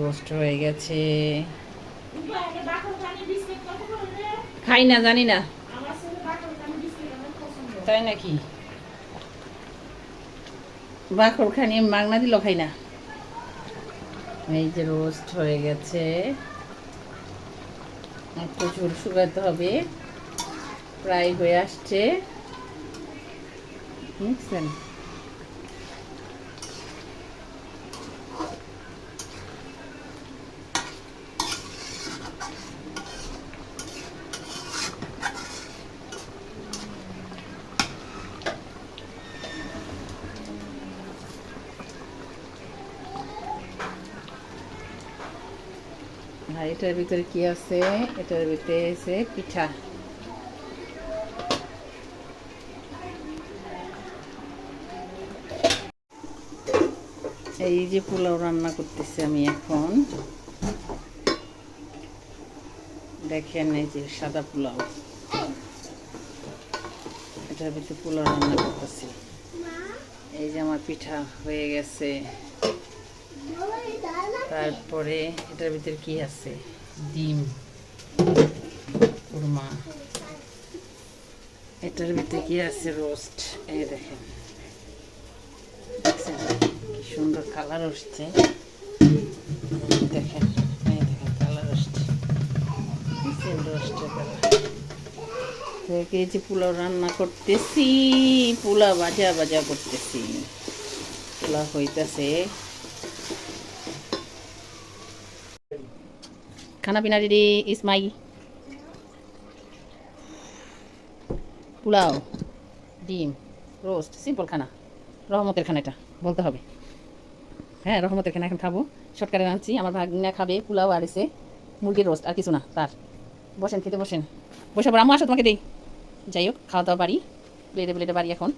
Roast হয়ে গেছে। খাই না, জানি না। তাই নাকি? বাকর খানি মাগনা দিল খাই না। এই যে রোস্ট হয়ে গেছে, একটু ঝোল শুকাতে হবে, প্রায় হয়ে আসছে। বুঝছেন? আর এটার ভিতরে কি আছে? এটার ভিতরে আছে পিঠা। এই যে পোলাও রান্না করতেছি আমি এখন, দেখেন এই যে সাদা পোলাও, এটার ভিতরে পোলাও রান্না করতেছি। এই যে আমার পিঠা হয়ে গেছে। তারপরে এটার ভিতরে কি আছে? ডিম কুরমা। এটার ভিতরে কি আছে? রোস্ট। এই দেখেন, দেখছেন কি সুন্দর কালার আসছে। দেখেন, এই দেখেন কালার আসছে, রোস্টের কালার। এই যে পোলাও রান্না করতেছি, পোলাও ভাজা ভাজা করতেছি, পোলাও হইতেছে। খানা পিনা রেডি, ইস মাই পোলাও, ডিম, রোস্ট, সিম্পল খানা। রহমতের খানা এটা বলতে হবে। হ্যাঁ, রহমতের খানা এখন খাবো। শর্টকাটে রাঁধছি, আমার ভাগনা খাবে পোলাও আর এসে মুরগির রোস্ট, আর কিছু না তার। বসেন, খেতে বসেন। বসে পর, আম্মু আসো তোমাকে দেই। যাই হোক, খাওয়া দাওয়া বাড়ি, প্লেটে প্লেটে বাড়ি এখন।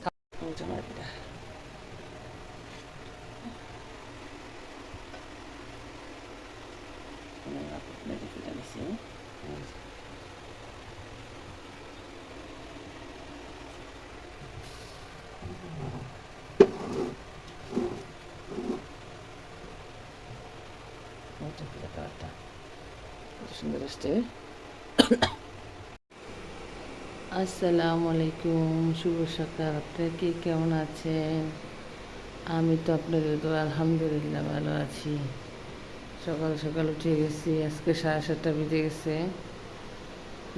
সুন্দর আসছে। আসসালামু আলাইকুম, শুভ সকাল। আপনারা কে কেমন আছেন? আমি তো আপনাদের তো আলহামদুলিল্লাহ ভালো আছি। সকাল সকাল উঠে গেছি, আজকে 7:30 বেজে গেছে।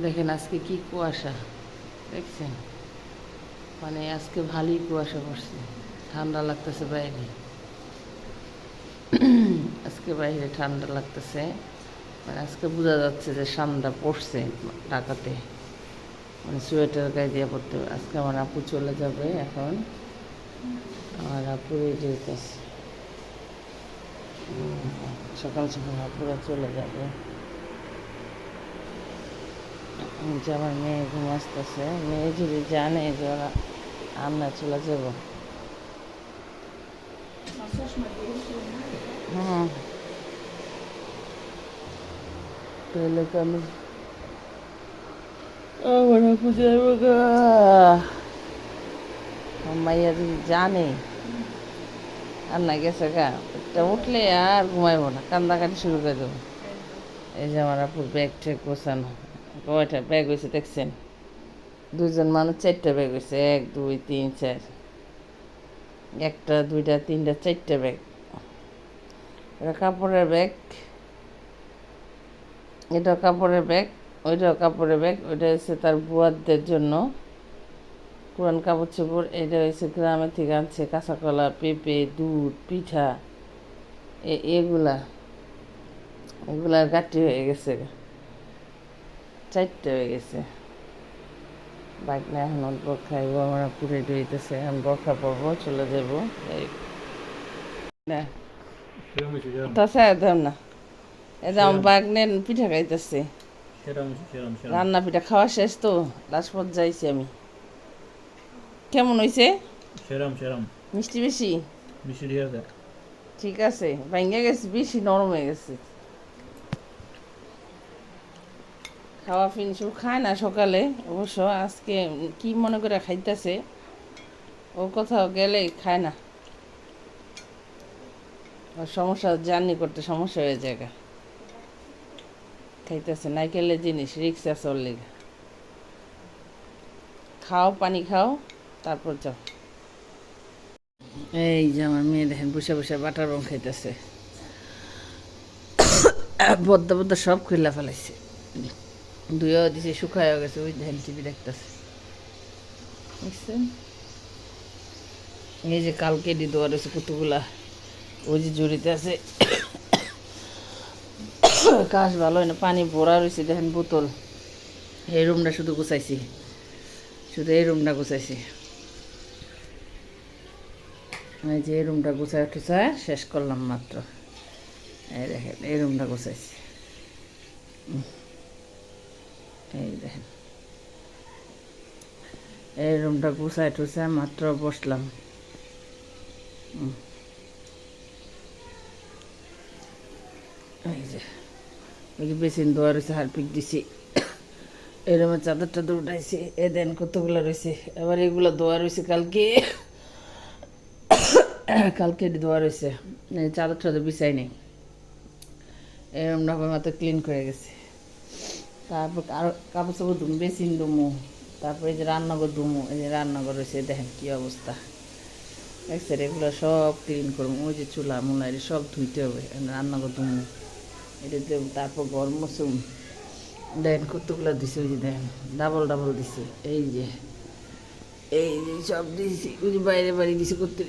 দেখেন আজকে কি কুয়াশা, দেখছেন? মানে আজকে ভালোই কুয়াশা পড়ছে, ঠান্ডা লাগতেছে বাইরে। আজকে বাইরে ঠান্ডা লাগতেছে, মানে আজকে বোঝা যাচ্ছে যে ঠান্ডা পড়ছে ঢাকাতে। মানে সোয়েটার গায়ে দিয়ে পড়তে হবে। আজকে আমার আপু চলে যাবে এখন, আমার আপু রেডি হইতেছে। সকাল সকাল আপুরা চলে যাবে। যে আমার মেয়ে ঘুম আসতেছে, মেয়ে যদি জানে যে ওরা আমরা চলে যাব। হুম, তাহলে তো আমি আমার আপু যাবো গা। মাইয়া যদি জানে আর না গেছে গা, এটা উঠলে আর ঘুমাইবো না, কান্দাকাটি শুরু করে দেবো। এই যে আমার আপুর ব্যাগ ট্যাগ গোছানো। কয়টা ব্যাগ হয়েছে দেখছেন? 2জন মানুষ 4টা ব্যাগ হয়েছে, 1 2 3 4, 1টা 2টা 3টা 4টা ব্যাগ। এটা কাপড়ের ব্যাগ, এটা কাপড়ের ব্যাগ, ওইটাও কাপড়ের ব্যাগ। ওইটা হচ্ছে তার বুয়াদের জন্য পুরান কাপড় চোপড়। এটা হচ্ছে গ্রামের থেকে আনছে কাঁচা কলা, পেঁপে, দুধ, পিঠা, এগুলা এগুলার গাঠি হয়ে গেছে, 4টা হয়ে গেছে। বাইক না এখন অল্প খাইব, আমরা পুরে হইতেছে, এখন বরখা পরবো, চলে যাব। না তাছাড়া দাম না, এই যে আমার বাগনের পিঠা খাইতেছে, রান্না পিঠা খাওয়া শেষ তো, লাস্ট পর্যায়ে আমি। কেমন হয়েছে? মিষ্টি বেশি? ঠিক আছে, ভাঙ্গে গেছে, বেশি নরম হয়ে গেছে। খাওয়া ফিনিশ খায় না সকালে অবশ্য, আজকে কি মনে করে খাইতেছে, ও কোথাও গেলে খায় না। আর সমস্যা জার্নি করতে সমস্যা হয়ে যায় খাইতেছে নাইকেলের জিনিস রিক্সা চললে খাও পানি খাও তারপর যাও। এই যে আমার মেয়ে দেখেন বসে বসে বাটার বম খাইতেছে বদ্দা বদ্দা সব খুলে ফেলাইছে ধুয়েও দিছে শুকায়ও গেছে ওই দেখেন টিভি দেখতেছে বুঝছেন। এই যে কালকে দেওয়া রয়েছে কতগুলা ওই যে জড়িতে আছে কাজ ভালো হয় না পানি ভরা রয়েছে দেখেন বোতল। এই রুমটা শুধু গুছাইছি শুধু এই রুমটা গুছাইছি এই যে এই রুমটা গুছায় টুছায় শেষ করলাম মাত্র। এই দেখেন এই রুমটা গুছাইছি এই দেখেন এই রুমটা গুছায় টুছায় মাত্র বসলাম। এই যে ওই যে বেসিন ধোয়া রয়েছে হারপিক দিছি এই রুমের চাদর টাদর উঠাইছি এ দেন কতগুলো রয়েছে এবার এগুলো ধোয়া রয়েছে কালকে কালকে ধোয়া রয়েছে এই চাদর টাদর বিছাই নেই এই রুমটা আমার মাত্র ক্লিন করে গেছে। তারপর আর কাপড় চাপড় ধুম বেসিন ধুমু তারপরে এই যে রান্নাঘর ধুমু এই যে রান্নাঘর রয়েছে দেখেন কী অবস্থা দেখছেন এগুলো সব ক্লিন করবো ওই যে চুলা মুলা এটা সব ধুইতে হবে রান্নাঘর ধুমু এটা দেব তারপর ঘর মুছুম দেখেন কতগুলো দিছে ওই যে দেখেন ডাবল ডাবল দিছে এই যে সব দিয়েছি ওই যে বাইরে বাড়ি দিছে করতে